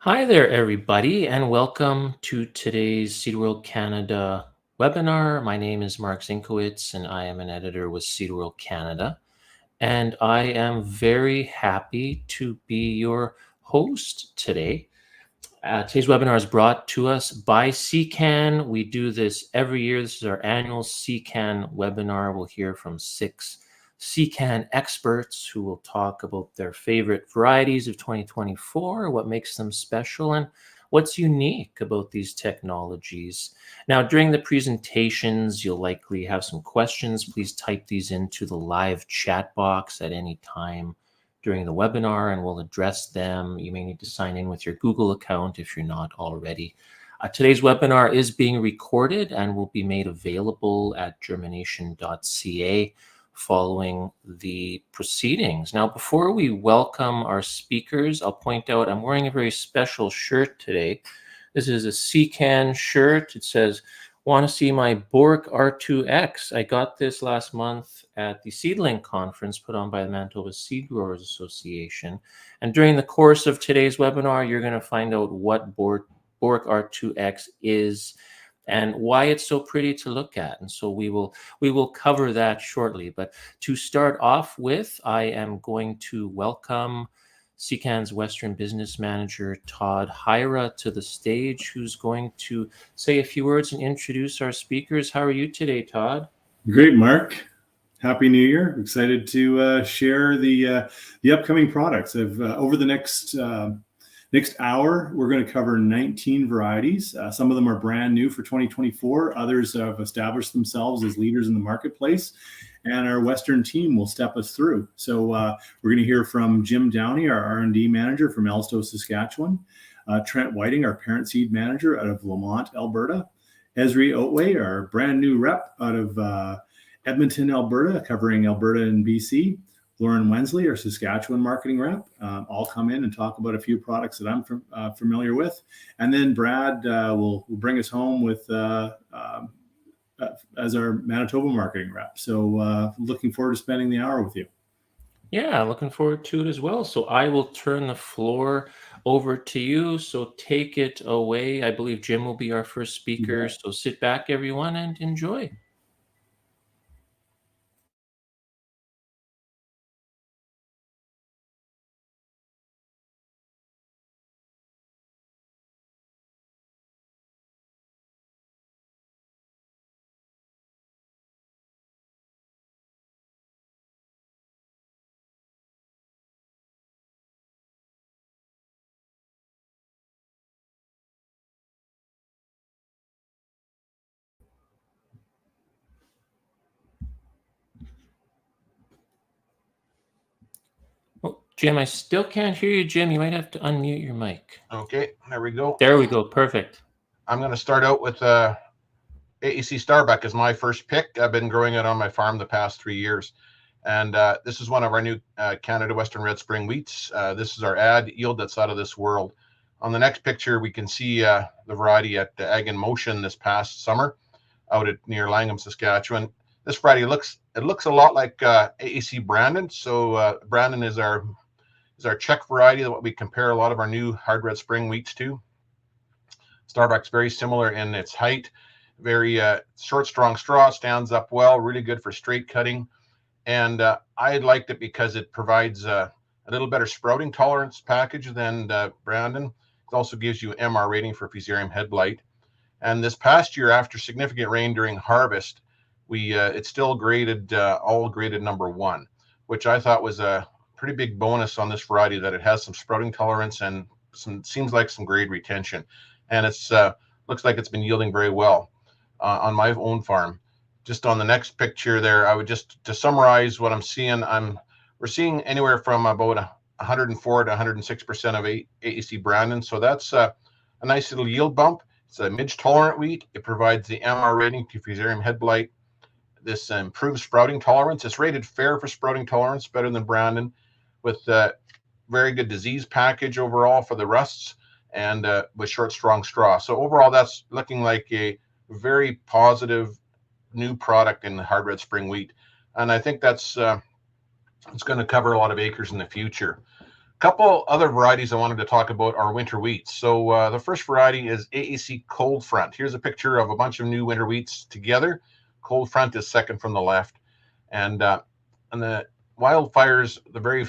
Hi there, everybody, and welcome to today's Seed World Canada webinar. My name is Mark Zinkowitz, and I am an editor with Seed World Canada. And I am very happy to be your host today. Today's webinar is brought to us by SeCan. We do this every year. This is our annual SeCan webinar. We'll hear from 6 SeCan experts who will talk about their favorite varieties of 2024, what makes them special, and what's unique about these technologies. Now, during the presentations, you'll likely have some questions. Please type these into the live chat box at any time during the webinar, and we'll address them. You may need to sign in with your Google account if you're not already. Today's webinar is being recorded and will be made available at germination.ca following the proceedings. Now, before we welcome our speakers, I'll point out I'm wearing a very special shirt today. This is a SeCan shirt. It says, "Want to see my Bork R2X?" I got this last month at the Seedling Conference put on by the Manitoba Seed Growers Association. And during the course of today's webinar, you're going to find out what Bork R2X is and why it's so pretty to look at. And so we will cover that shortly. But to start off with, I am going to welcome SeCan's Western Business Manager, Todd Hyra, to the stage, who's going to say a few words and introduce our speakers. How are you today, Todd? Great, Mark. Happy New Year. Excited to share the upcoming products. Over the next hour, we're going to cover 19 varieties. Some of them are brand new for 2024. Others have established themselves as leaders in the marketplace. And our Western team will step us through. So we're going to hear from Jim Downey, our R&D manager from Elstow, Saskatchewan. Trent Whiting, our parent seed manager out of Lamont, Alberta. Esri Otway, our brand new rep out of Edmonton, Alberta, covering Alberta and BC. Lauren Wensley, our Saskatchewan marketing rep. I'll come in and talk about a few products that I'm familiar with. And then Brad will bring us home with as our Manitoba marketing rep. So looking forward to spending the hour with you. Yeah, looking forward to it as well. So I will turn the floor over to you. So take it away. I believe Jim will be our first speaker. So sit back, everyone, and enjoy. Oh, Jim, I still can't hear you, Jim. You might have to unmute your mic. Okay, there we go. There we go. Perfect. I'm going to start out with AEC Starbuck as my first pick. I've been growing it on my farm the past 3 years. And this is one of our new Canada Western Red Spring wheats. This is our ad yield that's out of this world. On the next picture, we can see the variety at Ag in Motion this past summer out at near Langham, Saskatchewan. This variety looks a lot like AEC Brandon. So Brandon is our Czech variety that we compare a lot of our new hard red spring wheats to. Starbuck's very similar in its height, very short, strong straw, stands up well, really good for straight cutting. And I liked it because it provides a little better sprouting tolerance package than Brandon. It also gives you an MR rating for Fusarium head blight. And this past year, after significant rain during harvest, it's still graded, all graded number 1, which I thought was a pretty big bonus on this variety, that it has some sprouting tolerance and seems like some grade retention. And it's looks like it's been yielding very well on my own farm. Just on the next picture there, I would just, to summarize what I'm seeing, we're seeing anywhere from about 104 to 106% of AEC Brandon. So that's a nice little yield bump. It's a midge tolerant wheat. It provides the MR rating to Fusarium head blight. This improves sprouting tolerance. It's rated fair for sprouting tolerance, better than Brandon, with very good disease package overall for the rusts, and with short, strong straw. So overall, that's looking like a very positive new product in the hard red spring wheat. And I think that's it's going to cover a lot of acres in the future. Couple other varieties I wanted to talk about are winter wheats. So the first variety is AAC Cold Front. Here's a picture of a bunch of new winter wheats together. Cold Front is second from the left. And the Wildfires, the very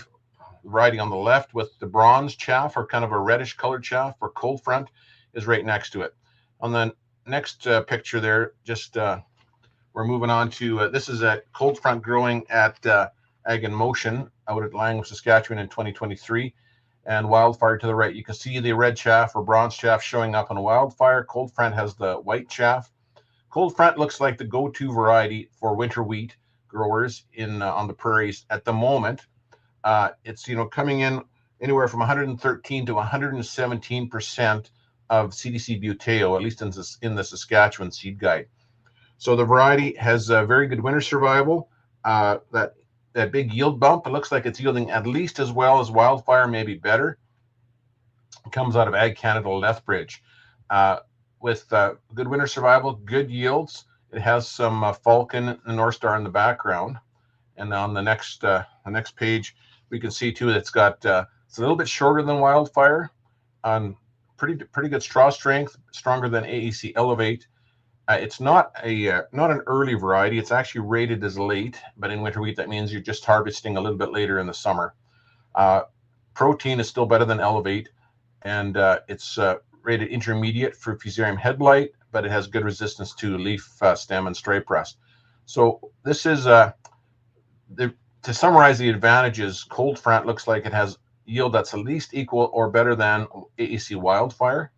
variety on the left with the bronze chaff or kind of a reddish colored chaff for Cold Front is right next to it. On the next picture there, just we're moving on to, this is a Cold Front growing at Ag in Motion out at Langwith, Saskatchewan in 2023. And Wildfire to the right, you can see the red chaff or bronze chaff showing up on Wildfire. Cold Front has the white chaff. Cold Front looks like the go-to variety for winter wheat growers in on the prairies at the moment. It's coming in anywhere from 113 to 117% of CDC buteo, at least in the Saskatchewan seed guide. So the variety has a very good winter survival. That big yield bump, it looks like it's yielding at least as well as Wildfire, maybe better. It comes out of Ag Canada Lethbridge with good winter survival, good yields. It has some Falcon and North Star in the background. And on the next page, we can see too that it's got it's a little bit shorter than Wildfire, pretty good straw strength, stronger than AAC Elevate. It's not an early variety. It's actually rated as late, but in winter wheat that means you're just harvesting a little bit later in the summer. Protein is still better than Elevate, and it's rated intermediate for Fusarium head blight, but it has good resistance to leaf stem and stripe rust. So this is to summarize the advantages. Cold Front looks like it has yield that's at least equal or better than AAC Wildfire,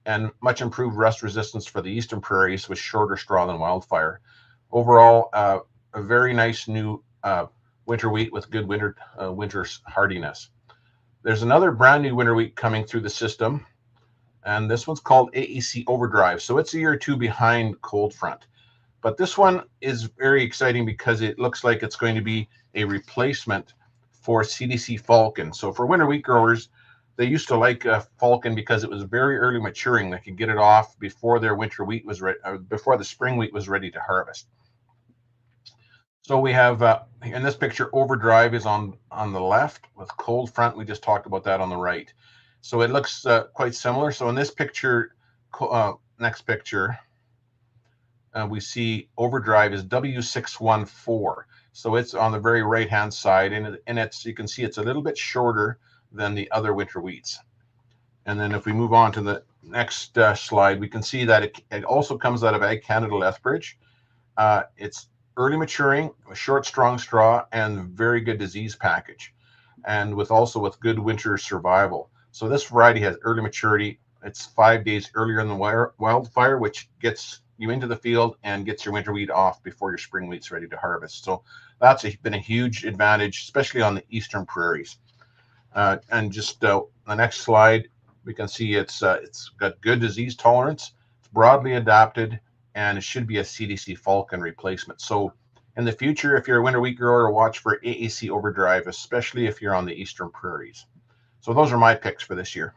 and much improved rust resistance for the eastern prairies with shorter straw than Wildfire. Overall, a very nice new winter wheat with good winter hardiness. There's another brand new winter wheat coming through the system, and this one's called AAC Overdrive. So it's a year or two behind Cold Front. But this one is very exciting because it looks like it's going to be a replacement for CDC Falcon. So for winter wheat growers, they used to like Falcon because it was very early maturing. They could get it off before their winter wheat was ready, before the spring wheat was ready to harvest. So we have in this picture, Overdrive is on the left with Cold Front. We just talked about that on the right. So it looks quite similar. So in this picture, next picture, we see Overdrive is W614. So it's on the very right-hand side, and you can see it's a little bit shorter than the other winter wheats. And then if we move on to the next slide, we can see that it also comes out of Ag Canada Lethbridge. It's early maturing, a short, strong straw, and very good disease package, and with good winter survival. So this variety has early maturity. It's 5 days earlier than Wildfire, which gets you into the field and gets your winter wheat off before your spring wheat's ready to harvest. So that's been a huge advantage, especially on the eastern prairies. And just the next slide, we can see it's got good disease tolerance. It's broadly adapted, and it should be a CDC Falcon replacement. So in the future, if you're a winter wheat grower, watch for AAC Overdrive, especially if you're on the eastern prairies. So those are my picks for this year.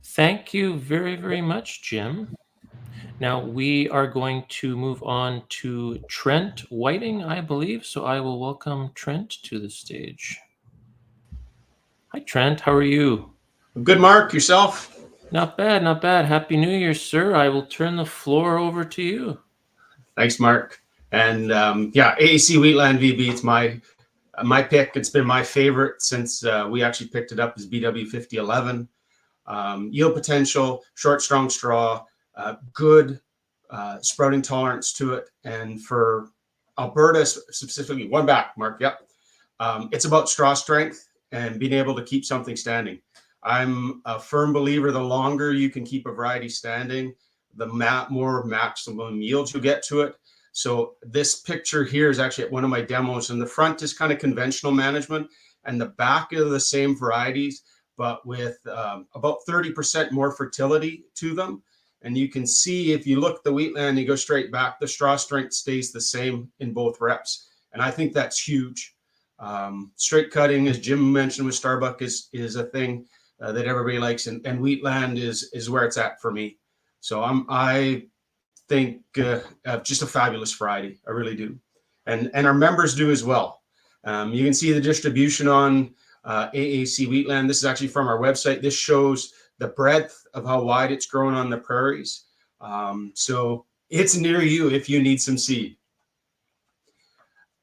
Thank you very, very much, Jim. Now we are going to move on to Trent Whiting, I believe. So I will welcome Trent to the stage. Hi, Trent. How are you? Good, Mark. Yourself? Not bad, not bad. Happy New Year, sir. I will turn the floor over to you. Thanks, Mark. And AAC Wheatland VB, it's my pick. It's been my favorite since we actually picked it up as BW 5011. Yield potential, short, strong straw, good sprouting tolerance to it. And for Alberta specifically, one back, Mark. Yep. It's about straw strength and being able to keep something standing. I'm a firm believer the longer you can keep a variety standing, the more maximum yields you get to it. So this picture here is actually at one of my demos, and the front is kind of conventional management, and the back are the same varieties, but with about 30% more fertility to them. And you can see if you look at the wheatland, you go straight back, the straw strength stays the same in both reps. And I think that's huge. Straight cutting, as Jim mentioned with Starbuck, is a thing that everybody likes, and wheatland is where it's at for me. So I think just a fabulous variety. I really do. And our members do as well. You can see the distribution on AAC Wheatland. This is actually from our website. This shows the breadth of how wide it's grown on the prairies. So it's near you if you need some seed.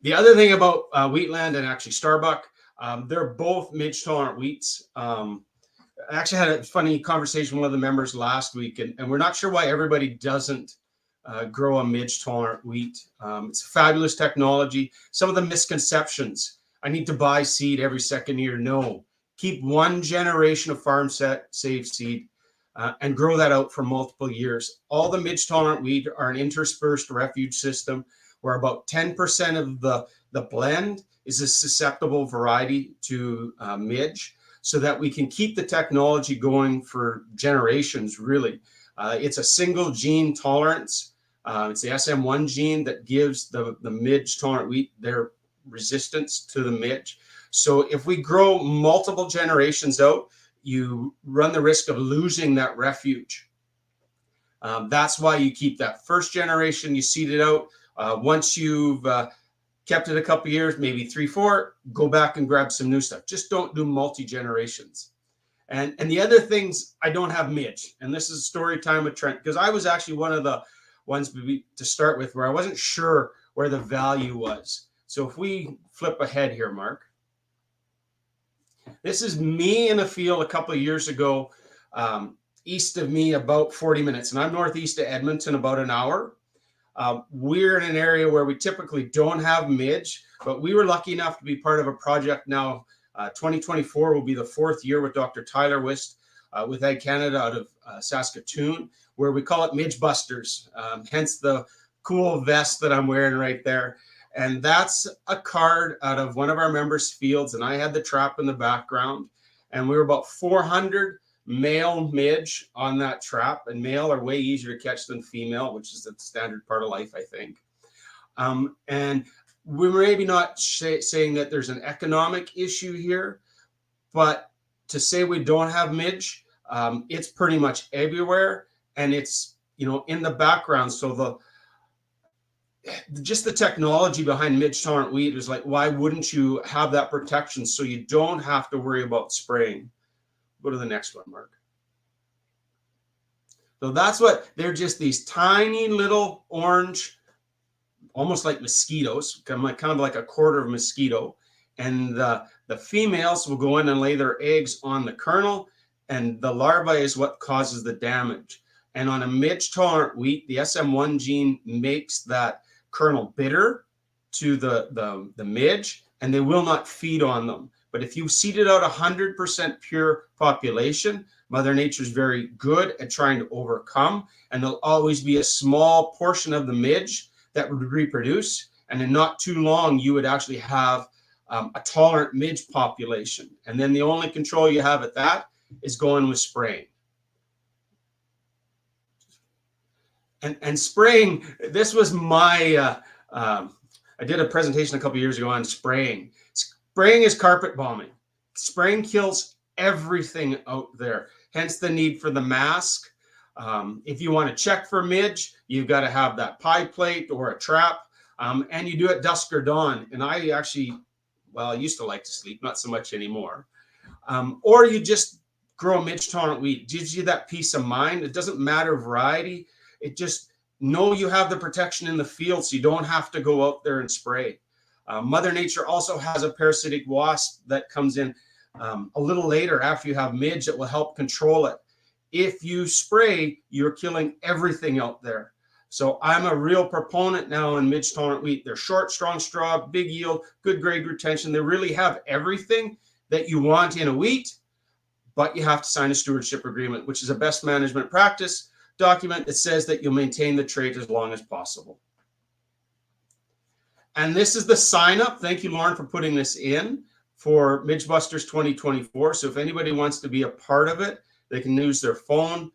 The other thing about Wheatland and actually Starbuck, they're both midge tolerant wheats. I actually had a funny conversation with one of the members last week, and we're not sure why everybody doesn't grow a midge tolerant wheat. It's fabulous technology. Some of the misconceptions: I need to buy seed every second year. No, keep one generation of farm safe seed and grow that out for multiple years. All the midge tolerant wheat are an interspersed refuge system where about 10% of the blend is a susceptible variety to midge, so that we can keep the technology going for generations, really. It's a single gene tolerance. It's the SM1 gene that gives the midge tolerant wheat their resistance to the midge. So if we grow multiple generations out, you run the risk of losing that refuge. That's why you keep that first generation, you seed it out. Once you've kept it a couple of years, maybe 3-4, go back and grab some new stuff. Just don't do multi-generations. And the other things, I don't have midge. And this is story time with Trent, because I was actually one of the ones to start with where I wasn't sure where the value was. So if we flip ahead here, Mark. This is me in a field a couple of years ago, east of me about 40 minutes. And I'm northeast of Edmonton, about an hour. We're in an area where we typically don't have midge, but we were lucky enough to be part of a project now. 2024 will be the 4th year with Dr. Tyler Wist with Ag Canada out of Saskatoon, where we call it Midge Busters, hence the cool vest that I'm wearing right there. And that's a card out of one of our members' fields, and I had the trap in the background, and we were about 400 male midge on that trap, and male are way easier to catch than female, which is a standard part of life, I think. And we're maybe not saying that there's an economic issue here, but to say we don't have midge, it's pretty much everywhere, and it's, you know, in the background. So just the technology behind midge tolerant wheat is like, why wouldn't you have that protection so you don't have to worry about spraying? Go to the next one, Mark. So that's what they're, just these tiny little orange, almost like mosquitoes, kind of like a quarter of a mosquito. And the females will go in and lay their eggs on the kernel, and the larva is what causes the damage. And on a midge tolerant wheat, the SM1 gene makes that kernel bitter to the midge, and they will not feed on them. But if you seeded out 100% pure population, Mother Nature's very good at trying to overcome, and there'll always be a small portion of the midge that would reproduce, and in not too long, you would actually have a tolerant midge population. And then the only control you have at that is going with spraying. And spraying, this was my, I did a presentation a couple years ago on spraying. Spraying is carpet bombing. Spraying kills everything out there, hence the need for the mask. If you want to check for midge, you've got to have that pie plate or a trap, and you do it dusk or dawn. And I actually, well, I used to like to sleep, not so much anymore. Or you just grow a midge tolerant wheat. It gives you that peace of mind. It doesn't matter variety. It just know you have the protection in the field, so you don't have to go out there and spray. Mother Nature also has a parasitic wasp that comes in a little later after you have midge that will help control it. If you spray, you're killing everything out there. So I'm a real proponent now in midge tolerant wheat. They're short, strong straw, big yield, good grade retention. They really have everything that you want in a wheat, but you have to sign a stewardship agreement, which is a best management practice document that says that you'll maintain the trait as long as possible. And this is the sign up. Thank you, Lauren, for putting this in for Midge Busters 2024. So if anybody wants to be a part of it, they can use their phone,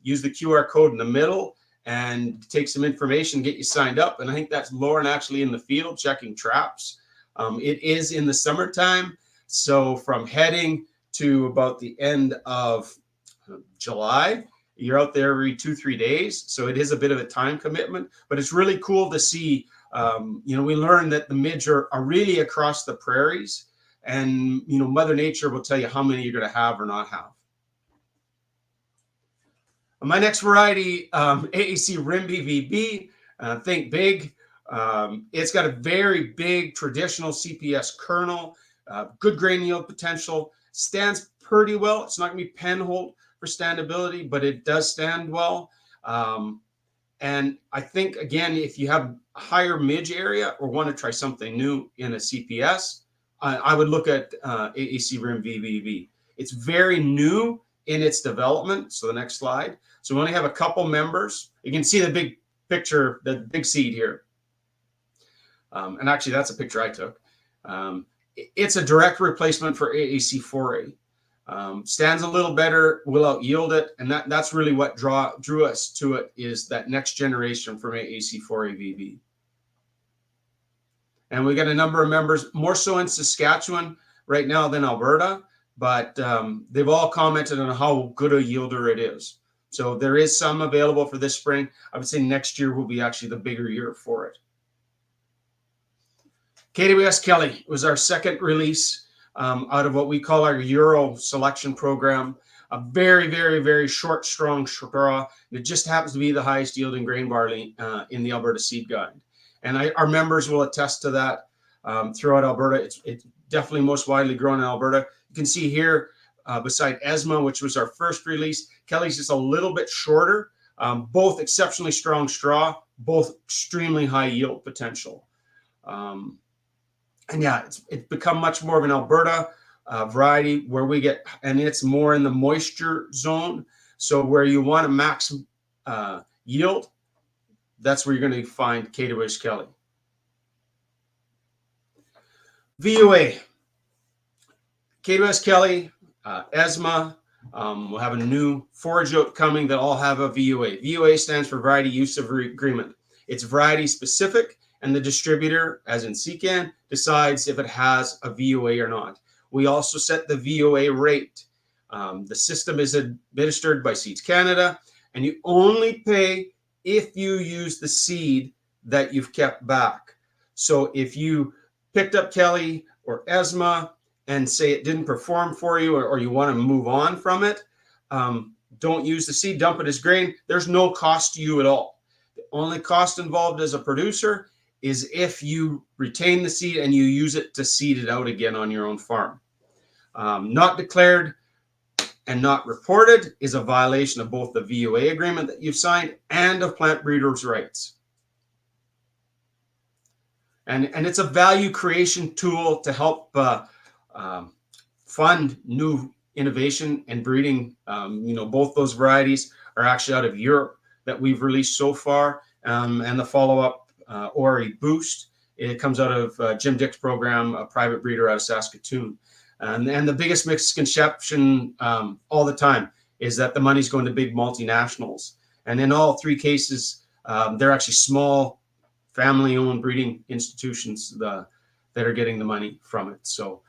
use the QR code in the middle, and take some information, get you signed up. And I think that's Lauren actually in the field checking traps. It is in the summertime. So from heading to about the end of July, you're out there every 2-3 days. So it is a bit of a time commitment, but it's really cool to see We learned that the midge are really across the prairies, and Mother Nature will tell you how many you're going to have or not have. My next variety, AAC Rimby VB, think big. It's got a very big traditional CPS kernel, good grain yield potential, stands pretty well. It's not going to be penhold for standability, but it does stand well. And I think, again, if you have a higher midge area or want to try something new in a CPS, I would look at AAC Rim VVV. It's very new in its development. So the next slide. So we only have a couple members. You can see the big picture, the big seed here. And actually, that's a picture I took. It's a direct replacement for AAC 4A. Stands a little better, will out yield it, and that's really what drew us to it, is that next generation from AAC 4A VB. And we got a number of members, more so in Saskatchewan right now than Alberta, but they've all commented on how good a yielder it is. So there is some available for this spring. I would say next year will be actually the bigger year for it. KWS Kelly was our second release out of what we call our Euro selection program. A very, very, very short, strong straw. And it just happens to be the highest yielding grain barley in the Alberta Seed Guide. And our members will attest to that throughout Alberta. It's definitely most widely grown in Alberta. You can see here, beside ESMA, which was our first release, Kelly's just a little bit shorter, both exceptionally strong straw, both extremely high yield potential. And yeah, it's become much more of an Alberta variety where we get, and it's more in the moisture zone. So where you want a max yield, that's where you're going to find KWS Kelly. VOA, KWS Kelly, ESMA, we'll have a new forage oat coming that all have a VOA. VOA stands for Variety Use of Agreement. It's variety specific, and the distributor, as in SeCan, decides if it has a VOA or not. We also set the VOA rate. The system is administered by Seeds Canada, and you only pay if you use the seed that you've kept back. So if you picked up Kelly or ESMA and say it didn't perform for you, or you want to move on from it, don't use the seed, dump it as grain. There's no cost to you at all. The only cost involved as a producer is if you retain the seed and you use it to seed it out again on your own farm. Not declared and not reported is a violation of both the VOA agreement that you've signed and of plant breeders' rights. And it's a value creation tool to help fund new innovation and breeding. Both those varieties are actually out of Europe that we've released so far. And the follow-up, Ori Boost, it comes out of Jim Dick's program, a private breeder out of Saskatoon. And the biggest misconception all the time is that the money's going to big multinationals. And in all three cases, they're actually small family-owned breeding institutions that are getting the money from it. So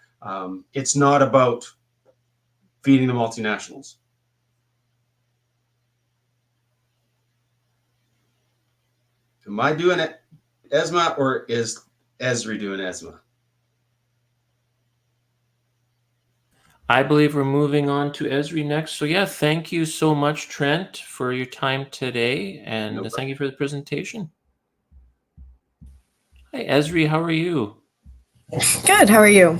it's not about feeding the multinationals. Am I doing it ESMA, or is Esri doing ESMA? I believe we're moving on to Esri next. So yeah, thank you so much, Trent, for your time today, and thank you for the presentation. Hi, Esri, how are you? Good. How are you?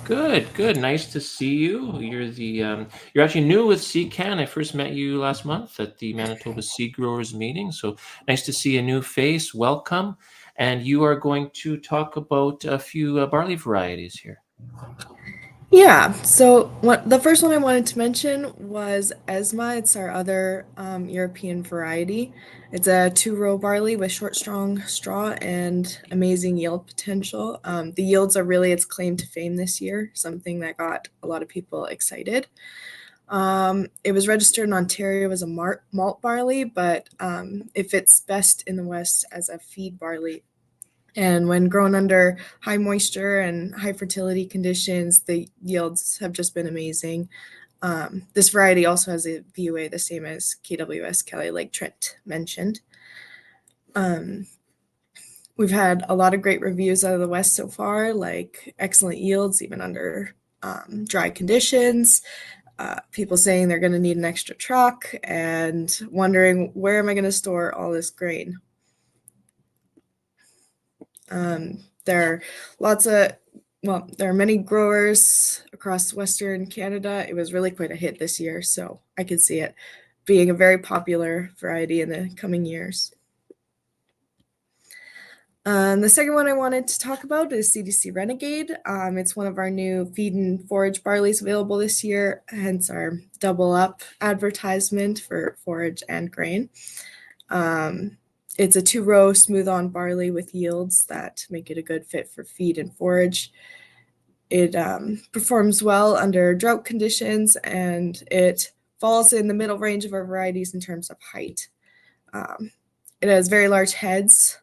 Good, good. Nice to see you. You're actually new with SeCan. I first met you last month at the Manitoba Seed Growers meeting. So nice to see a new face. Welcome. And you are going to talk about a few barley varieties here. Yeah. So the first one I wanted to mention was ESMA. It's our other European variety. It's a 2-row barley with short, strong straw and amazing yield potential. The yields are really its claim to fame this year, something that got a lot of people excited. It was registered in Ontario as a malt barley, but it fits best in the West as a feed barley. And when grown under high moisture and high fertility conditions, the yields have just been amazing. This variety also has a VOA the same as KWS Kelly, like Trent mentioned. We've had a lot of great reviews out of the West so far, like excellent yields even under dry conditions. People saying they're going to need an extra truck and wondering, where am I going to store all this grain? There are many growers across Western Canada. It was really quite a hit this year, so I could see it being a very popular variety in the coming years. The second one I wanted to talk about is CDC Renegade. It's one of our new feed and forage barleys available this year, hence our double up advertisement for forage and grain. It's a 2-row smooth-on barley with yields that make it a good fit for feed and forage. It performs well under drought conditions, and it falls in the middle range of our varieties in terms of height. It has very large heads.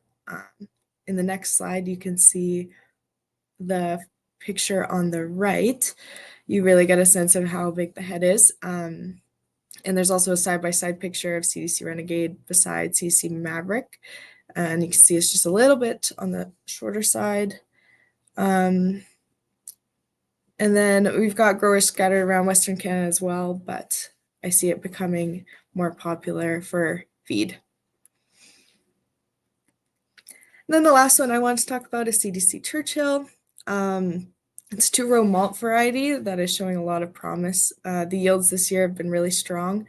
In the next slide, you can see the picture on the right. You really get a sense of how big the head is. And there's also a side-by-side picture of CDC Renegade beside CDC Maverick. And you can see it's just a little bit on the shorter side. And then we've got growers scattered around Western Canada as well, but I see it becoming more popular for feed. And then the last one I want to talk about is CDC Churchill. It's a 2-row malt variety that is showing a lot of promise. The yields this year have been really strong.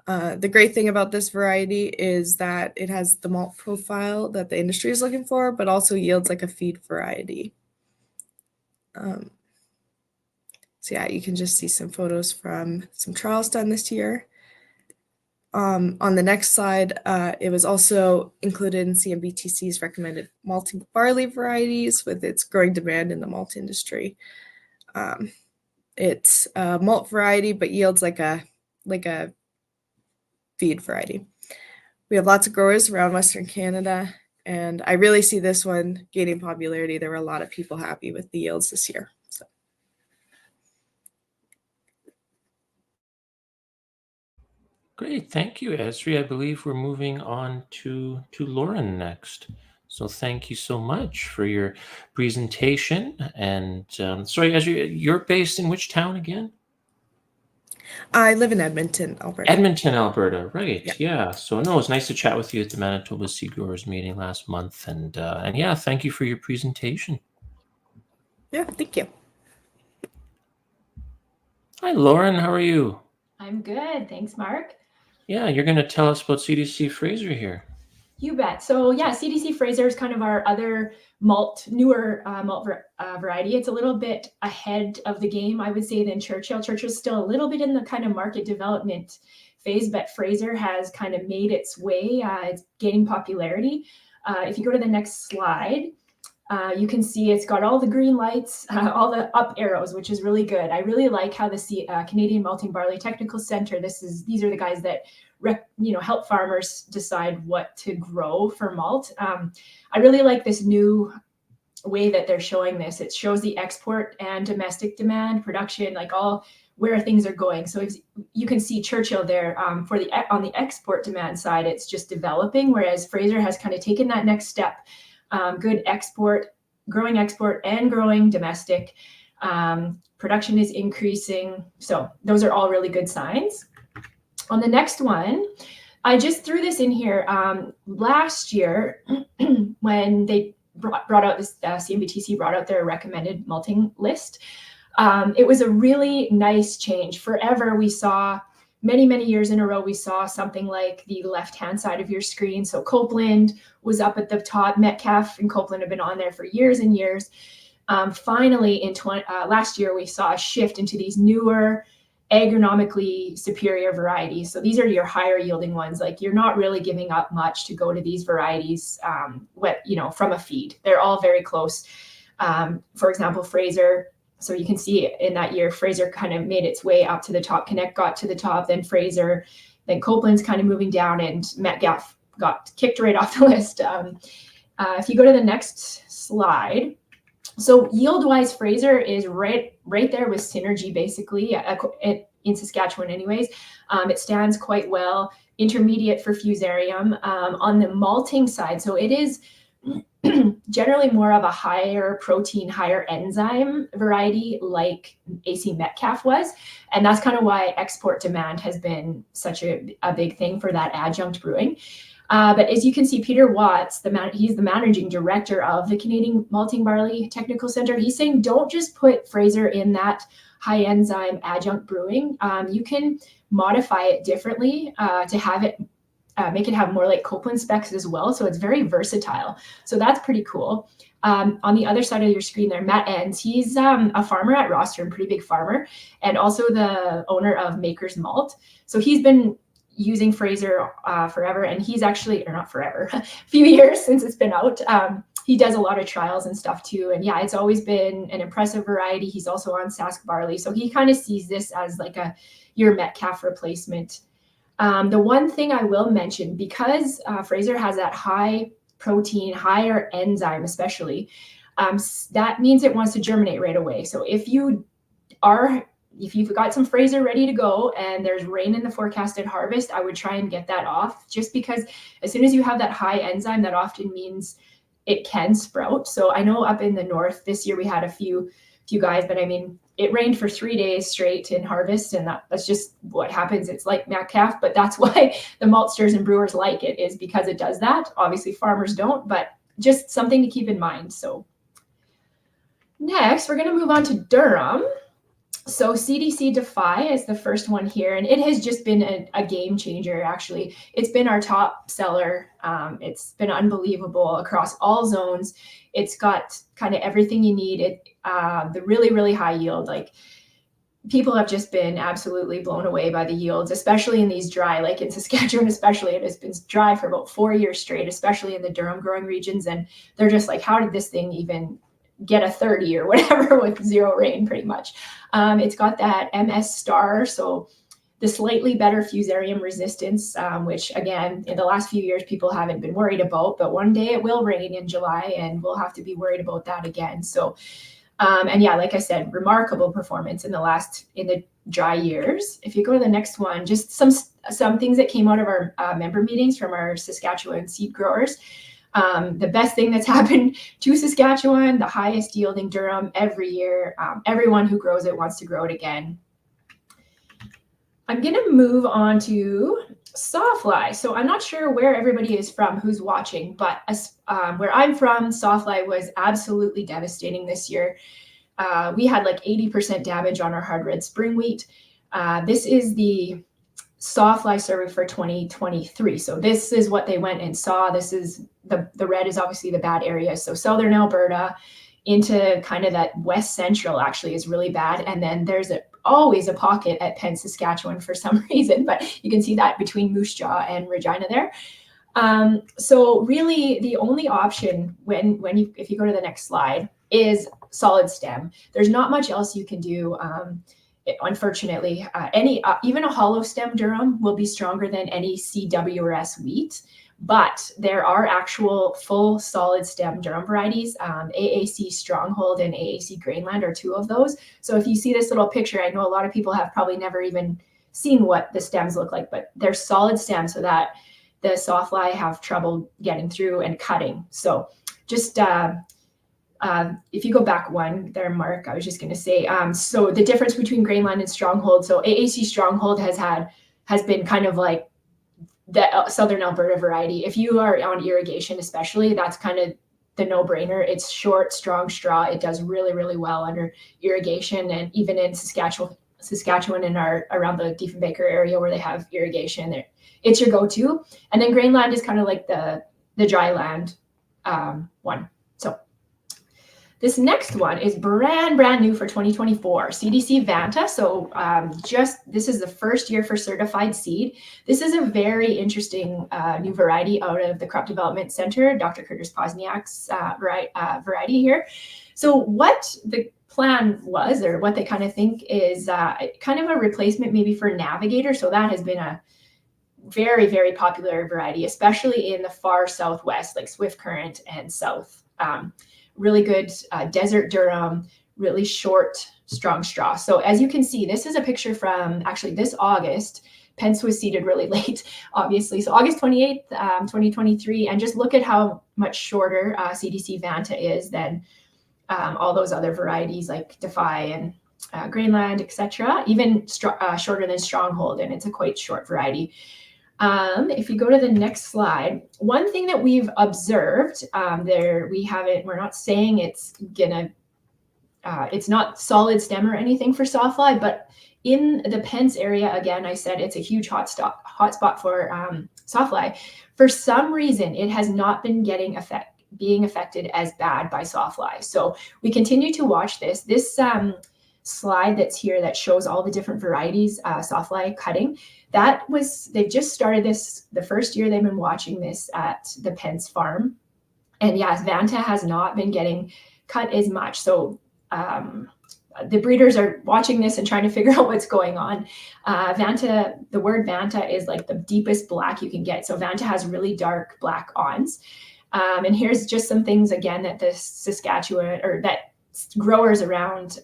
The great thing about this variety is that it has the malt profile that the industry is looking for, but also yields like a feed variety. So yeah, you can just see some photos from some trials done this year. On the next slide, it was also included in CMBTC's recommended malting barley varieties with its growing demand in the malt industry. It's a malt variety, but yields like a feed variety. We have lots of growers around Western Canada, and I really see this one gaining popularity. There were a lot of people happy with the yields this year. So. Great, thank you, Esri. I believe we're moving on to Lauren next. So thank you so much for your presentation. And sorry, Esri, you're based in which town again? I live in Edmonton, Alberta. Edmonton, Alberta, right? Yeah. So no, it was nice to chat with you at the Manitoba Seed Growers meeting last month, and yeah, thank you for your presentation. Yeah, thank you. Hi, Lauren. How are you? I'm good. Thanks, Mark. Yeah, you're going to tell us about CDC Fraser here. You bet. So yeah, CDC Fraser is kind of our other newer malt variety. It's a little bit ahead of the game, I would say, than Churchill. Churchill's still a little bit in the kind of market development phase, but Fraser has kind of made its way. It's gaining popularity. If you go to the next slide, you can see it's got all the green lights, all the up arrows, which is really good. I really like how the Canadian Malting Barley Technical Center, these are the guys that help farmers decide what to grow for malt. I really like this new way that they're showing this. It shows the export and domestic demand, production, like all where things are going. So if you can see Churchill there on the export demand side, it's just developing, whereas Fraser has kind of taken that next step. Good growing export and growing domestic. Production is increasing. So those are all really good signs. On the next one, I just threw this in here last year when they brought out this, CMBTC brought out their recommended malting list. It was a really nice change. Forever, we saw many years in a row, we saw something like the left-hand side of your screen. So Copeland was up at the top. Metcalf and Copeland have been on there for years and years. Finally, in last year, we saw a shift into these newer, agronomically superior varieties. So these are your higher yielding ones. Like you're not really giving up much to go to these varieties from a feed. They're all very close. For example, Fraser. So you can see in that year, Fraser kind of made its way up to the top. Connect got to the top, then Fraser, then Copeland's kind of moving down, and Metcalf got kicked right off the list. If you go to the next slide, so yield-wise, Fraser is right there with Synergy, basically, in Saskatchewan anyways. It stands quite well. Intermediate for Fusarium. On the malting side, so it is generally more of a higher protein, higher enzyme variety like AC Metcalf was. And that's kind of why export demand has been such a big thing for that adjunct brewing. But as you can see, Peter Watts, he's the managing director of the Canadian Malting Barley Technical Center. He's saying, don't just put Fraser in that high enzyme adjunct brewing. You can modify it differently to have it make it have more like Copeland specs as well. So it's very versatile. So that's pretty cool. On the other side of your screen there, Matt Enns, he's a farmer at Rostrum, pretty big farmer, and also the owner of Maker's Malt. So he's been using Fraser forever, and he's actually, or not forever, a few years since it's been out. He does a lot of trials and stuff too. And yeah, it's always been an impressive variety. He's also on Sask Barley. So he kind of sees this as like your Metcalf replacement. The one thing I will mention, because Fraser has that high protein, higher enzyme especially, that means it wants to germinate right away. So if you've got some Fraser ready to go and there's rain in the forecasted harvest, I would try and get that off, just because as soon as you have that high enzyme, that often means it can sprout. So I know up in the north this year we had a few guys, but I mean, it rained for 3 days straight in harvest, and that's just what happens. It's like Metcalf, but that's why the maltsters and brewers like it, is because it does that. Obviously farmers don't, but just something to keep in mind. So next we're going to move on to Durham. So CDC Defy is the first one here, and it has just been a game changer. Actually, it's been our top seller. It's been unbelievable across all zones. It's got kind of everything you need. The really, really high yield. Like, people have just been absolutely blown away by the yields, especially in these dry, like in Saskatchewan, especially. It has been dry for about 4 years straight, especially in the Durham growing regions. And they're just like, how did this thing even get a 30 or whatever with zero rain, pretty much. It's got that MS star, so the slightly better fusarium resistance, which again, in the last few years, people haven't been worried about, but one day it will rain in July and we'll have to be worried about that again. So, and yeah, like I said, remarkable performance in the dry years. If you go to the next one, just some things that came out of our member meetings from our Saskatchewan seed growers. The best thing that's happened to Saskatchewan, the highest yielding Durham every year. Everyone who grows it wants to grow it again. I'm going to move on to Sawfly. So I'm not sure where everybody is from who's watching, but where I'm from, Sawfly was absolutely devastating this year. We had like 80% damage on our hard red spring wheat. This is the Sawfly survey for 2023. So this is what they went and saw. This is the red is obviously the bad area. So southern Alberta into kind of that west central actually is really bad. And then there's always a pocket at Penn, Saskatchewan for some reason, but you can see that between Moose Jaw and Regina there. So really the only option if you go to the next slide is solid stem. There's not much else you can do. Unfortunately, even a hollow stem Durham will be stronger than any CWRS wheat, but there are actual full solid stem Durham varieties. AAC Stronghold and AAC Grainland are two of those. So if you see this little picture, I know a lot of people have probably never even seen what the stems look like, but they're solid stems so that the Sawfly have trouble getting through and cutting. So just if you go back one there, Mark, I was just going to say, so the difference between Grainland and Stronghold. So AAC Stronghold has been kind of like the Southern Alberta variety. If you are on irrigation, especially, that's kind of the no-brainer. It's short, strong straw. It does really, really well under irrigation, and even in Saskatchewan and around the Diefenbaker area where they have irrigation, it's your go-to. And then Grainland is kind of like the dry land one. So this next one is brand new for 2024, CDC Vanta. So this is the first year for certified seed. This is a very interesting new variety out of the Crop Development Center, Dr. Curtis Pozniak's variety here. So what the plan was, or what they kind of think is kind of a replacement maybe for Navigator. So that has been a very, very popular variety, especially in the far southwest, like Swift Current and south. Really good desert Durham, really short, strong straw. So as you can see, this is a picture from actually this August. Pence was seeded really late, obviously. So August 28th, 2023, and just look at how much shorter CDC Vanta is than all those other varieties like Defy and Grainland, etc. Even shorter than Stronghold, and it's a quite short variety. If you go to the next slide, one thing that we've observed we're not saying it's gonna, it's not solid stem or anything for sawfly, but in the Pence area, again, I said it's a huge hotspot for sawfly. For some reason, it has not been being affected as bad by sawfly. So we continue to watch this. This slide that's here that shows all the different varieties sawfly cutting, they've just started this the first year they've been watching this at the Pence farm. And yes, Vanta has not been getting cut as much. So the breeders are watching this and trying to figure out what's going on. Vanta, the word Vanta is like the deepest black you can get. So Vanta has really dark black awns. And here's just some things again that the Saskatchewan, or that growers around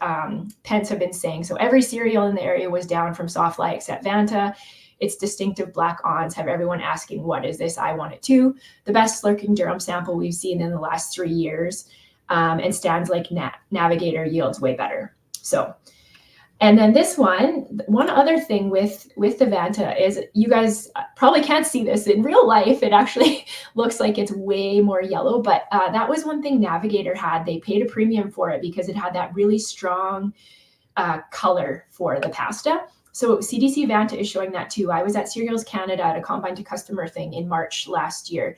Pence have been saying. So every cereal in the area was down from sawfly except Vanta. Its distinctive black awns have everyone asking, what is this? I want it too. The best slurking durum sample we've seen in the last 3 years, and stands like Navigator yields way better. So, and then this one other thing with the Vanta is, you guys probably can't see this in real life. It actually looks like it's way more yellow, but that was one thing Navigator had. They paid a premium for it because it had that really strong color for the pasta. So CDC Vanta is showing that too. I was at Cereals Canada at a combine to customer thing in March last year,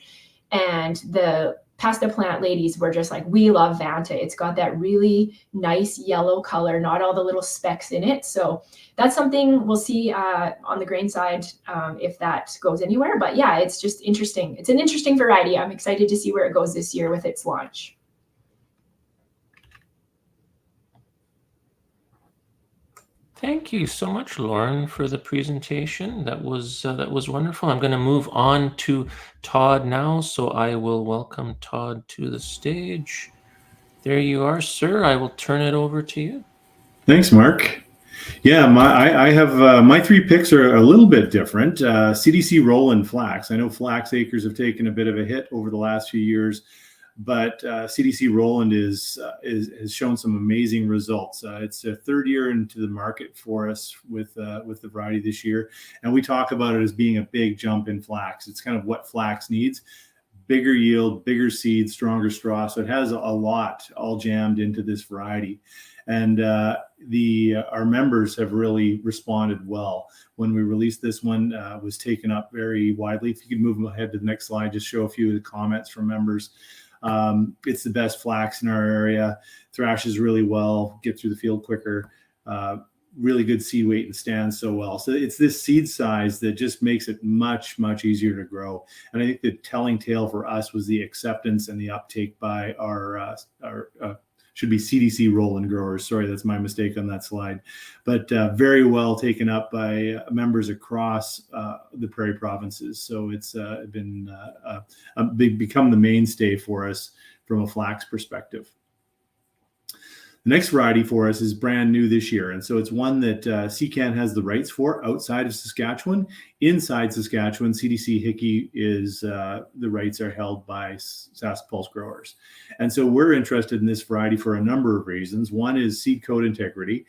and the pasta plant ladies were just like, we love Vanta. It's got that really nice yellow color, not all the little specks in it. So that's something we'll see on the grain side if that goes anywhere. But yeah, it's just interesting. It's an interesting variety. I'm excited to see where it goes this year with its launch. Thank you so much, Lauren, for the presentation. That was wonderful. I'm going to move on to Todd now, so I will welcome Todd to the stage. There you are, sir. I will turn it over to you. Thanks, Mark. Yeah, I have my 3 picks are a little bit different. CDC Roland flax. I know flax acres have taken a bit of a hit over the last few years, but CDC Roland has shown some amazing results. It's a 3rd year into the market for us with the variety this year, and we talk about it as being a big jump in flax. It's kind of what flax needs: bigger yield, bigger seed, stronger straw. So it has a lot all jammed into this variety, and our members have really responded well. When we released this one, was taken up very widely. If you could move ahead to the next slide, just show a few of the comments from members. It's the best flax in our area, thrashes really well, get through the field quicker, really good seed weight and stands so well. So it's this seed size that just makes it much, much easier to grow. And I think the telling tale for us was the acceptance and the uptake by our should be CDC Roland growers. Sorry, that's my mistake on that slide. But very well taken up by members across the Prairie provinces. So it's been become the mainstay for us from a flax perspective. The next variety for us is brand new this year. And so it's one that SeCan has the rights for outside of Saskatchewan. Inside Saskatchewan, CDC Hickey is the rights are held by SaskPulse growers. And so we're interested in this variety for a number of reasons. One is seed coat integrity,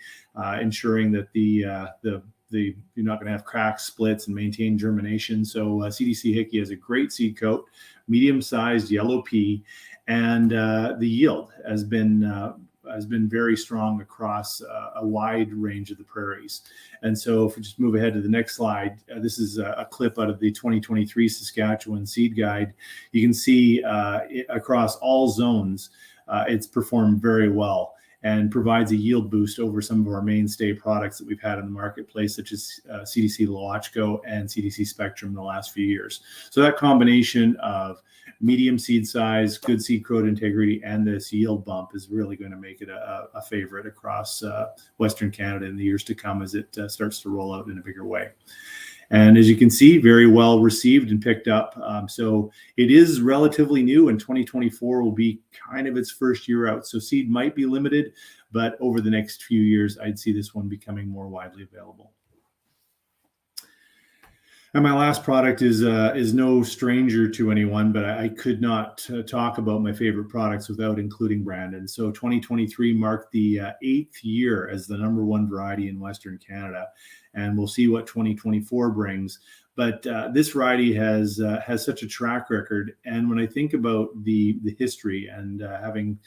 ensuring that you're not going to have cracks, splits, and maintain germination. So CDC Hickey has a great seed coat, medium-sized yellow pea, and the yield has been very strong across a wide range of the prairies. And so if we just move ahead to the next slide, this is a clip out of the 2023 Saskatchewan Seed Guide. You can see across all zones, it's performed very well and provides a yield boost over some of our mainstay products that we've had in the marketplace, such as CDC Loachco and CDC Spectrum in the last few years. So that combination of medium seed size, good seed coat integrity, and this yield bump is really going to make it a favorite across Western Canada in the years to come as it starts to roll out in a bigger way. And as you can see, very well received and picked up. So it is relatively new, and 2024 will be kind of its first year out. So seed might be limited, but over the next few years, I'd see this one becoming more widely available. And my last product is no stranger to anyone, but I could not talk about my favorite products without including Brandon. So 2023 marked the 8th year as the #1 variety in Western Canada, and we'll see what 2024 brings. But this variety has such a track record, and when I think about the history and having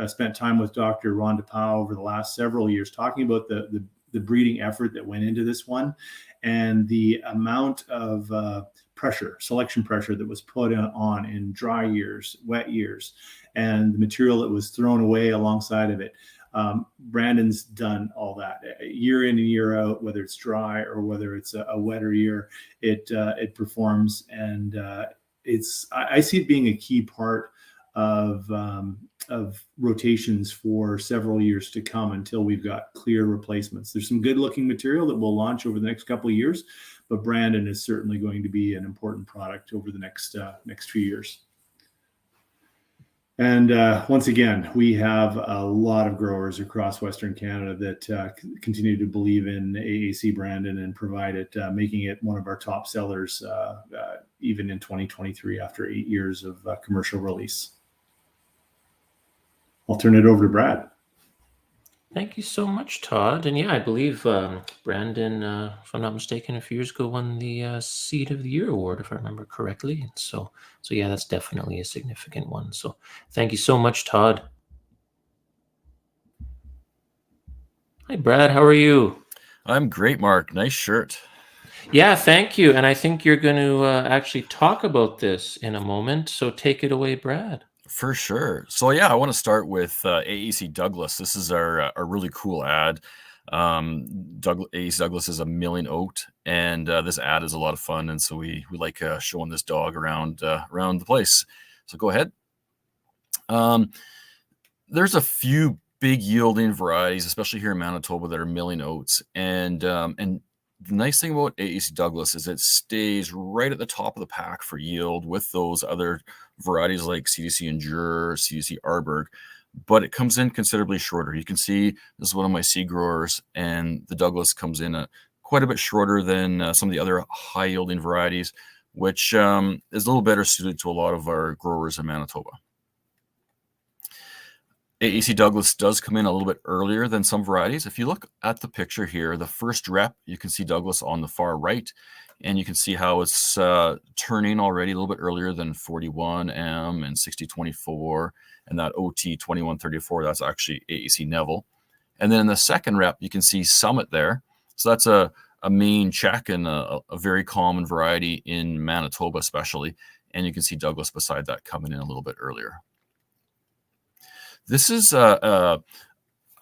spent time with Dr. Ron DePau over the last several years, talking about the breeding effort that went into this one, and the amount of selection pressure that was put on in dry years, wet years, and the material that was thrown away alongside of it. Brandon's done all that year in and year out, whether it's dry or whether it's a wetter year, it performs, and I see it being a key part of rotations for several years to come until we've got clear replacements. There's some good looking material that will launch over the next couple of years, but Brandon is certainly going to be an important product over the next few years. And once again, we have a lot of growers across Western Canada that continue to believe in AAC Brandon and provide it, making it one of our top sellers even in 2023 after 8 years of commercial release. I'll turn it over to Brad. Thank you so much, Todd. And yeah, I believe Brandon, if I'm not mistaken, a few years ago won the Seed of the Year award, if I remember correctly. And so yeah, that's definitely a significant one. So thank you so much, Todd. Hi, Brad. How are you? I'm great, Mark. Nice shirt. Yeah, thank you. And I think you're going to actually talk about this in a moment. So take it away, Brad. For sure. So yeah, I want to start with AAC Douglas. This is our really cool ad. AAC Douglas is a milling oat, and this ad is a lot of fun. And so we like showing this dog around the place. So go ahead. There's a few big yielding varieties, especially here in Manitoba, that are milling oats, and the nice thing about AAC Douglas is it stays right at the top of the pack for yield with those other varieties like CDC Endure, CDC Arborg, but it comes in considerably shorter. You can see this is one of my seed growers, and the Douglas comes in quite a bit shorter than some of the other high yielding varieties, which is a little better suited to a lot of our growers in Manitoba. AAC Douglas does come in a little bit earlier than some varieties. If you look at the picture here, the first rep, you can see Douglas on the far right, and you can see how it's turning already a little bit earlier than 41M and 6024, and that OT 2134, that's actually AAC Neville. And then in the second rep, you can see Summit there. So that's a main check and a very common variety in Manitoba especially. And you can see Douglas beside that coming in a little bit earlier. This is a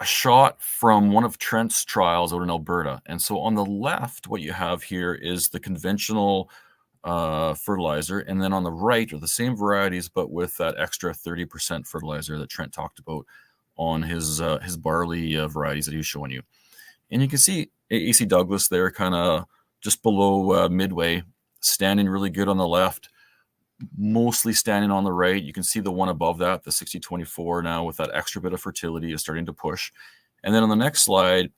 shot from one of Trent's trials out in Alberta. And so on the left, what you have here is the conventional fertilizer. And then on the right are the same varieties, but with that extra 30% fertilizer that Trent talked about on his barley varieties that he was showing you. And you can see AAC Douglas there kind of just below midway, standing really good on the left, mostly standing on the right. You can see the one above that, the 6024 now with that extra bit of fertility is starting to push. And then on the next slide,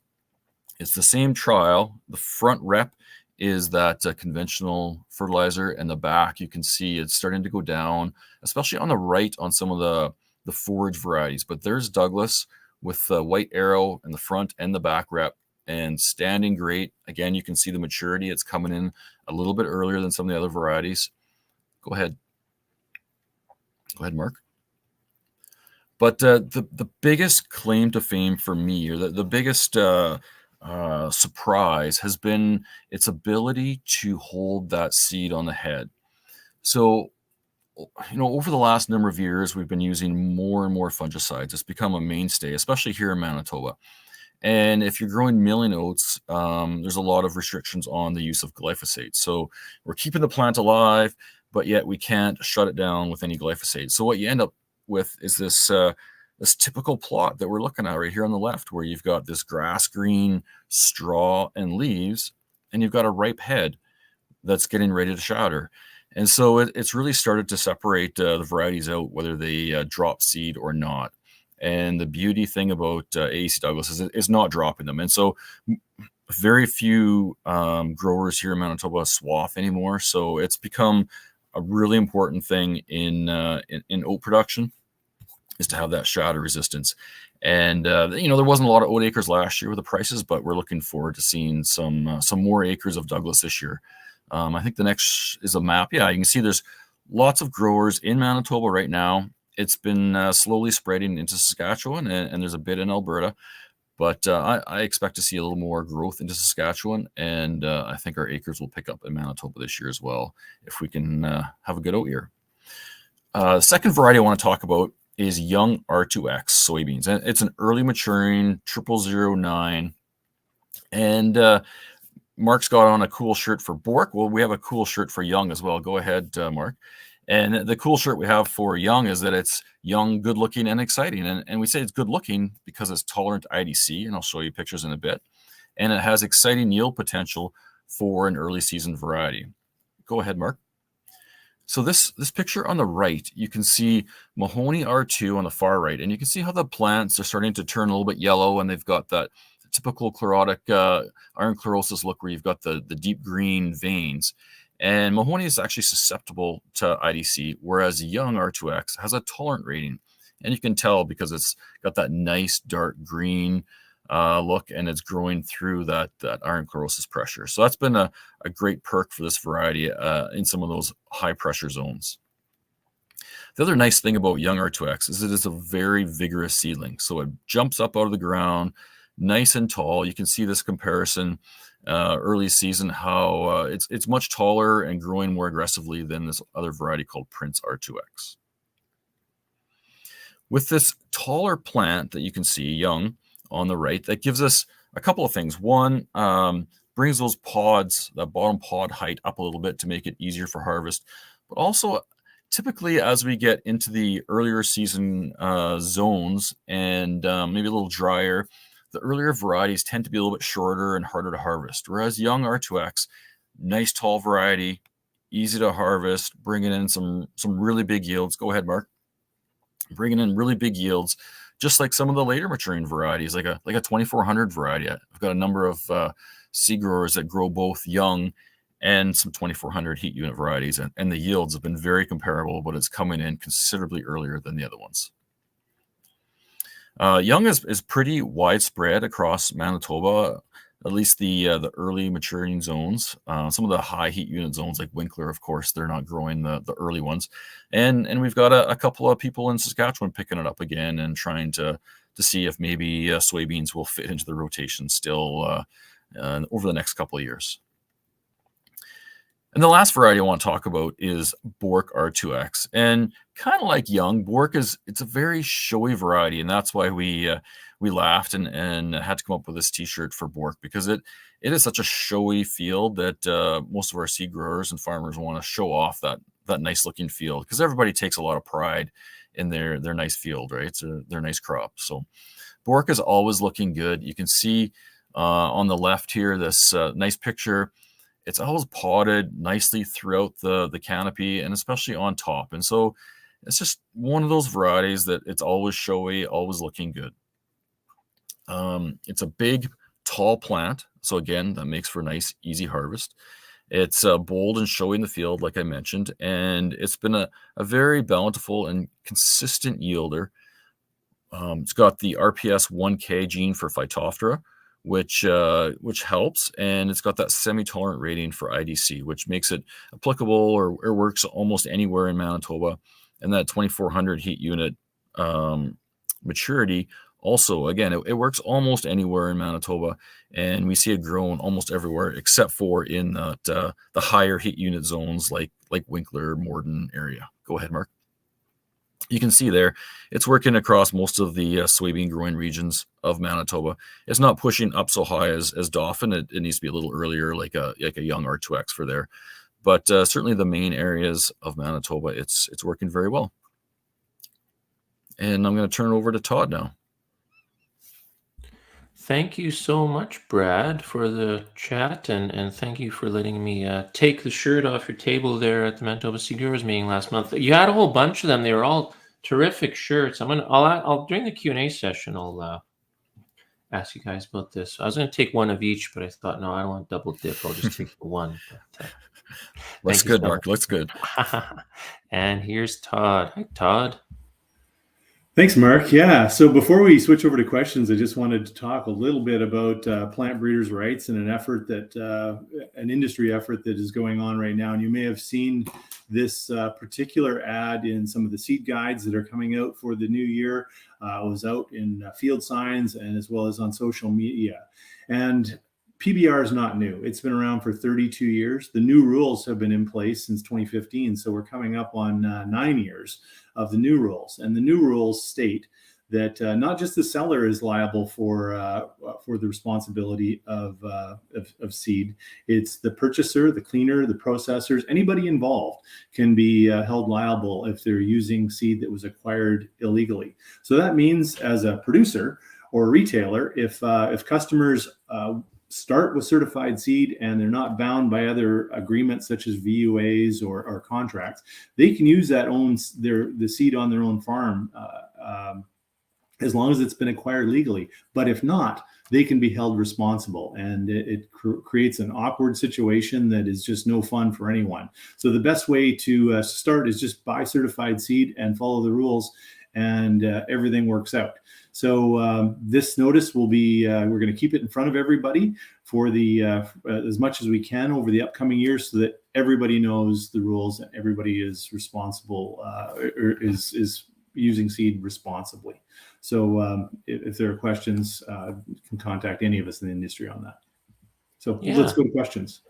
it's the same trial. The front rep is that conventional fertilizer, and the back, you can see it's starting to go down, especially on the right on some of the forage varieties. But there's Douglas with the white arrow in the front and the back rep and standing great. Again, you can see the maturity. It's coming in a little bit earlier than some of the other varieties. Go ahead. Go ahead, Mark. But the biggest claim to fame for me, or the biggest surprise, has been its ability to hold that seed on the head. So, over the last number of years, we've been using more and more fungicides. It's become a mainstay, especially here in Manitoba. And if you're growing milling oats, there's a lot of restrictions on the use of glyphosate. So we're keeping the plant alive, but yet we can't shut it down with any glyphosate. So what you end up with is this typical plot that we're looking at right here on the left, where you've got this grass green straw and leaves, and you've got a ripe head that's getting ready to shatter. And so it's really started to separate the varieties out, whether they drop seed or not. And the beauty thing about AAC Douglas is not dropping them. And so very few growers here in Manitoba swath anymore, so it's become a really important thing in oat production, is to have that shatter resistance. And there wasn't a lot of oat acres last year with the prices, but we're looking forward to seeing some more acres of Douglas this year. I think the next is a map. Yeah, you can see there's lots of growers in Manitoba right now. It's been slowly spreading into Saskatchewan, and there's a bit in Alberta. But I expect to see a little more growth into Saskatchewan, and I think our acres will pick up in Manitoba this year as well, if we can have a good oat year. The second variety I want to talk about is young R2X soybeans. And it's an early maturing 0009. And Mark's got on a cool shirt for Bork. Well, we have a cool shirt for young as well. Go ahead, Mark. And the cool shirt we have for young is that it's young, good looking, and exciting. And we say it's good looking because it's tolerant to IDC, and I'll show you pictures in a bit. And it has exciting yield potential for an early season variety. Go ahead, Mark. So this picture on the right, you can see Mahoney R2 on the far right, and you can see how the plants are starting to turn a little bit yellow, and they've got that typical chlorotic iron chlorosis look where you've got the deep green veins. And Mahoney is actually susceptible to IDC, whereas young R2X has a tolerant rating. And you can tell because it's got that nice dark green look, and it's growing through that iron chlorosis pressure. So that's been a great perk for this variety in some of those high pressure zones. The other nice thing about young R2X is it is a very vigorous seedling. So it jumps up out of the ground, nice and tall. You can see this comparison early season, how it's much taller and growing more aggressively than this other variety called Prince R2X. With this taller plant that you can see, young, on the right, that gives us a couple of things. One, brings those pods, that bottom pod height up a little bit to make it easier for harvest. But also, typically as we get into the earlier season zones and maybe a little drier, the earlier varieties tend to be a little bit shorter and harder to harvest. Whereas young R2X, nice tall variety, easy to harvest, bringing in some really big yields. Go ahead, Mark. Bringing in really big yields, just like some of the later maturing varieties, like a 2400 variety. I've got a number of seed growers that grow both young and some 2400 heat unit varieties, and the yields have been very comparable, but it's coming in considerably earlier than the other ones. Young is pretty widespread across Manitoba, at least the early maturing zones. Some of the high heat unit zones like Winkler, of course, they're not growing the early ones. And we've got a couple of people in Saskatchewan picking it up again and trying to see if maybe soybeans will fit into the rotation still over the next couple of years. And the last variety I want to talk about is Bork R2X. And kind of like young, Bork it's a very showy variety, and that's why we laughed and had to come up with this T-shirt for Bork, because it is such a showy field that most of our seed growers and farmers want to show off that nice looking field, because everybody takes a lot of pride in their nice field, right? So their nice crop. So Bork is always looking good. You can see on the left here this nice picture. It's always potted nicely throughout the canopy, and especially on top. And so it's just one of those varieties that it's always showy, always looking good. It's a big, tall plant. So again, that makes for a nice, easy harvest. It's bold and showy in the field, like I mentioned, and it's been a very bountiful and consistent yielder. It's got the RPS 1K gene for Phytophthora, which helps, and it's got that semi-tolerant rating for IDC, which makes it applicable or works almost anywhere in Manitoba. And that 2400 heat unit maturity also, again, it works almost anywhere in Manitoba, and we see it grown almost everywhere except for in the higher heat unit zones like Winkler, Morden area. Go ahead, Mark. You can see there, it's working across most of the soybean growing regions of Manitoba. It's not pushing up so high as Dauphin. It needs to be a little earlier, like a young R2X for there. But certainly the main areas of Manitoba, it's working very well. And I'm going to turn it over to Todd now. Thank you so much, Brad, for the chat, and thank you for letting me take the shirt off your table there at the Manitoba Seed Growers meeting last month. You had a whole bunch of them. They were all terrific shirts. I'll during the Q&A session, I'll ask you guys about this. I was going to take one of each, but I thought, no, I don't want double dip. I'll just take the one. But, Looks thank you good, so Mark. Looks good. much. And here's Todd. Hi, Todd. Thanks, Mark. Yeah. So before we switch over to questions, I just wanted to talk a little bit about plant breeders' rights and an industry effort that is going on right now. And you may have seen this particular ad in some of the seed guides that are coming out for the new year. It was out in field signs and as well as on social media. And PBR is not new. It's been around for 32 years. The new rules have been in place since 2015. So we're coming up on 9 years of the new rules. And the new rules state that not just the seller is liable for the responsibility of seed. It's the purchaser, the cleaner, the processors, anybody involved can be held liable if they're using seed that was acquired illegally. So that means as a producer or a retailer, if customers start with certified seed and they're not bound by other agreements such as VUAs or contracts, they can use the seed on their own farm as long as it's been acquired legally. But if not, they can be held responsible, and it creates an awkward situation that is just no fun for anyone. So the best way to start is just buy certified seed and follow the rules, and everything works out. So this notice will be, we're going to keep it in front of everybody for as much as we can over the upcoming years, so that everybody knows the rules and everybody is responsible, or is using seed responsibly. So if there are questions, you can contact any of us in the industry on that. So let's go to questions.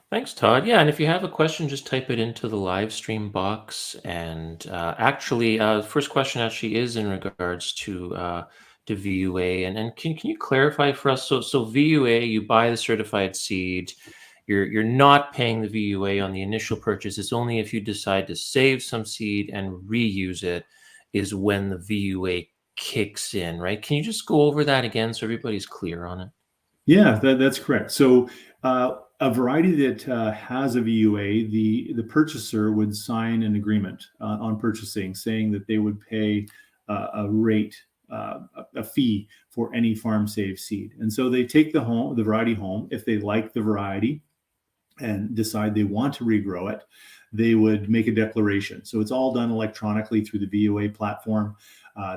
Thanks, Todd. Yeah, and if you have a question, just type it into the live stream box. And actually, first question actually is in regards to VUA. And can you clarify for us? So VUA, you buy the certified seed. You're not paying the VUA on the initial purchase. It's only if you decide to save some seed and reuse it is when the VUA kicks in, right? Can you just go over that again so everybody's clear on it? Yeah, that's correct. So a variety that has a VUA, the purchaser would sign an agreement on purchasing, saying that they would pay a rate, a fee for any farm saved seed. And so they take the variety home. If they like the variety and decide they want to regrow it, they would make a declaration. So it's all done electronically through the VUA platform.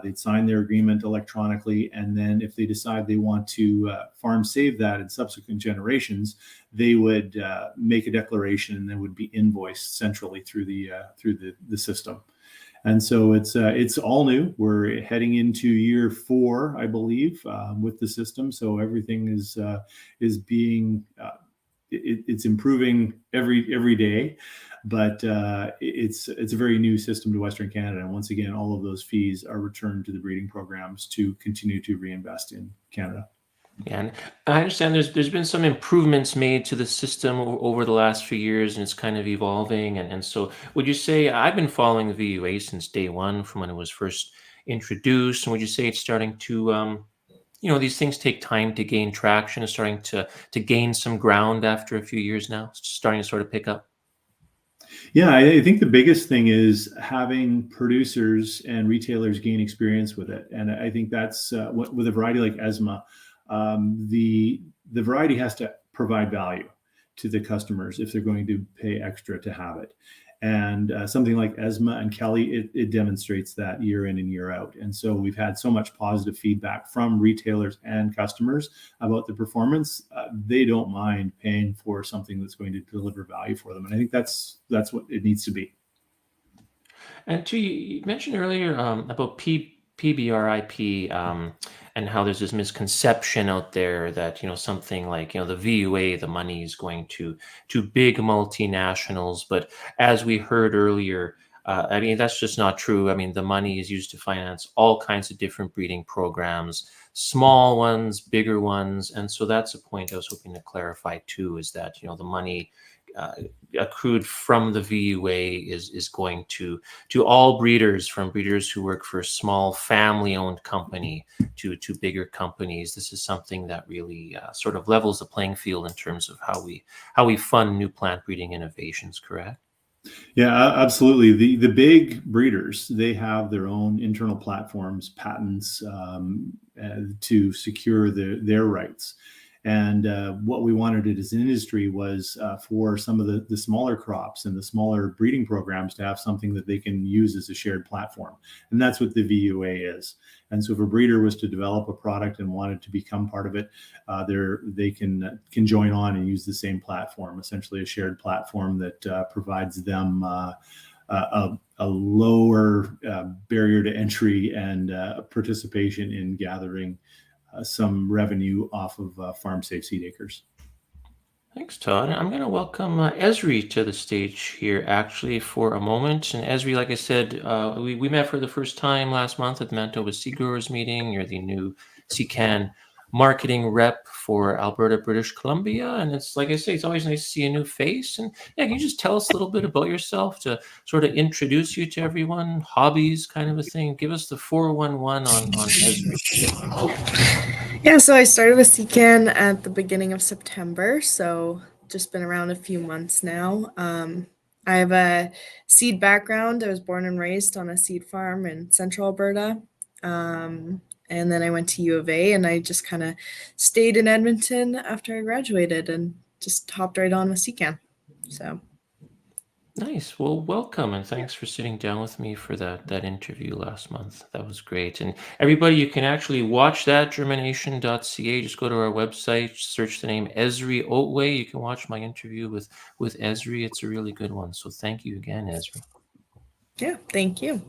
They'd sign their agreement electronically, and then if they decide they want to farm save that in subsequent generations, they would make a declaration, and then would be invoiced centrally through the system. And so it's all new. We're heading into year 4, I believe, with the system. So everything is being it's improving every day, but it's a very new system to Western Canada. And once again, all of those fees are returned to the breeding programs to continue to reinvest in Canada. Yeah, and I understand there's been some improvements made to the system over the last few years, and it's kind of evolving. And so would you say, I've been following the VUA since day one, from when it was first introduced, and would you say it's starting to these things take time to gain traction, and starting to gain some ground after a few years now? It's starting to sort of pick up. Yeah, I think the biggest thing is having producers and retailers gain experience with it. And I think that's with a variety like ESMA, the variety has to provide value to the customers if they're going to pay extra to have it. And something like ESMA and Kelly, it demonstrates that year in and year out. And so we've had so much positive feedback from retailers and customers about the performance. They don't mind paying for something that's going to deliver value for them. And I think that's what it needs to be. And you mentioned earlier about PBRIP, and how there's this misconception out there that something like the VUA, the money is going to big multinationals. But as we heard earlier, I mean, that's just not true. I mean, the money is used to finance all kinds of different breeding programs, small ones, bigger ones. And so that's a point I was hoping to clarify too, is that the money accrued from the VUA is going to all breeders, from breeders who work for a small family-owned company to bigger companies. This is something that really sort of levels the playing field in terms of how we fund new plant breeding innovations. Correct? Yeah, absolutely. The big breeders, they have their own internal platforms, patents, to secure their rights. And what we wanted as an industry was for some of the smaller crops and the smaller breeding programs to have something that they can use as a shared platform. And that's what the VUA is. And so if a breeder was to develop a product and wanted to become part of it, they can join on and use the same platform, essentially a shared platform that provides them a lower barrier to entry and participation in gathering some revenue off of farm safe seed acres. Thanks, Todd. I'm going to welcome Esri to the stage here, actually, for a moment. And Esri, like I said, we met for the first time last month at the Manitoba Seed Growers meeting. You're the new SeCan marketing rep for Alberta, British Columbia. And it's, like I say, it's always nice to see a new face. And yeah, can you just tell us a little bit about yourself to sort of introduce you to everyone, hobbies, kind of a thing? Give us the 411 on Esri. Yeah, so I started with SeCan at the beginning of September, so just been around a few months now. I have a seed background. I was born and raised on a seed farm in central Alberta. And then I went to U of A, and I just kind of stayed in Edmonton after I graduated and just hopped right on with SeCan. So Nice. Well, welcome, and thanks for sitting down with me for that interview last month. That was great. And everybody, you can actually watch that germination.ca. Just go to our website, search the name Esri Oatway. You can watch my interview with Esri. It's a really good one. So thank you again, Esri. yeah, thank you.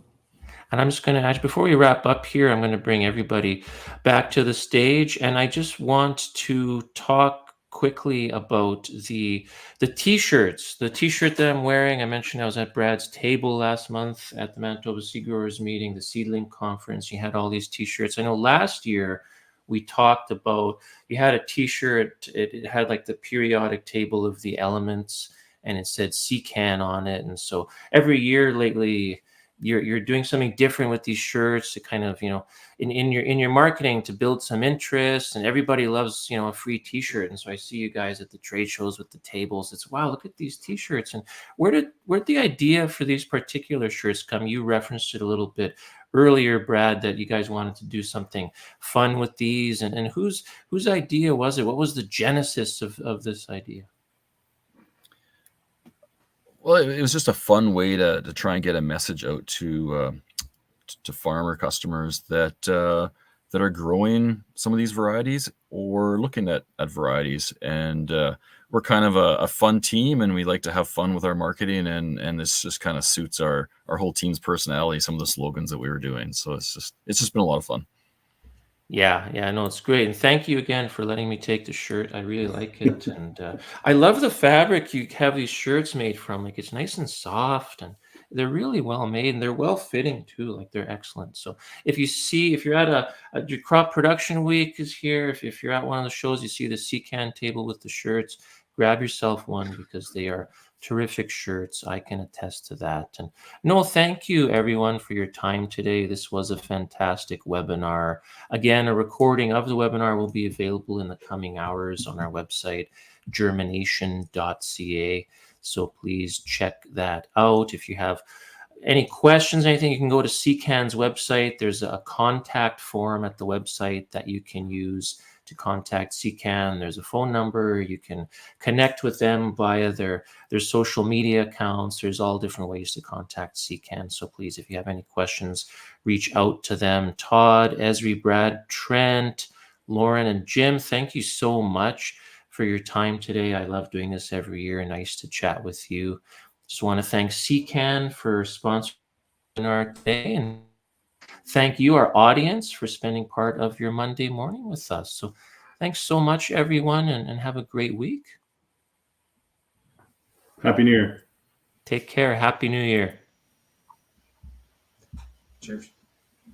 And I'm just going to, before we wrap up here, I'm going to bring everybody back to the stage. And I just want to talk quickly about the t-shirts. The t-shirt that I'm wearing, I mentioned I was at Brad's table last month at the Manitoba Seed Growers meeting, the Seedling Conference. He had all these t-shirts. I know last year we talked about, you had a t-shirt, it had like the periodic table of the elements, and it said SeCan on it. And so every year lately, you're doing something different with these shirts to kind of, in your marketing to build some interest, and everybody loves, a free t-shirt. And so I see you guys at the trade shows with the tables. It's, wow, look at these t-shirts. And where'd the idea for these particular shirts come? You referenced it a little bit earlier, Brad, that you guys wanted to do something fun with these, and whose idea was it? What was the genesis of this idea? Well, it was just a fun way to try and get a message out to farmer customers that are growing some of these varieties or looking at varieties. And we're kind of a fun team, and we like to have fun with our marketing, and this just kind of suits our whole team's personality, some of the slogans that we were doing. So it's just been a lot of fun. Yeah, I know, it's great. And thank you again for letting me take the shirt. I really like it. And I love the fabric you have these shirts made from. Like, it's nice and soft, and they're really well made, and they're well fitting too. Like, they're excellent. So if you're at your crop production week is here, if you're at one of the shows, you see the SeCan table with the shirts, grab yourself one, because they are terrific shirts. I can attest to that. And no, thank you everyone for your time today. This was a fantastic webinar. Again, a recording of the webinar will be available in the coming hours on our website, germination.ca. So please check that out. If you have any questions, anything, you can go to SeCan's website. There's a contact form at the website that you can use to contact SeCan. There's a phone number. You can connect with them via their social media accounts. There's all different ways to contact SeCan. So please, if you have any questions, reach out to them. Todd, Esri, Brad, Trent, Lauren, and Jim, thank you so much for your time today. I love doing this every year. Nice to chat with you. Just want to thank SeCan for sponsoring our day, and thank you, our audience, for spending part of your Monday morning with us. So thanks so much, everyone, and have a great week. Happy New Year. Take care. Happy New Year. Cheers.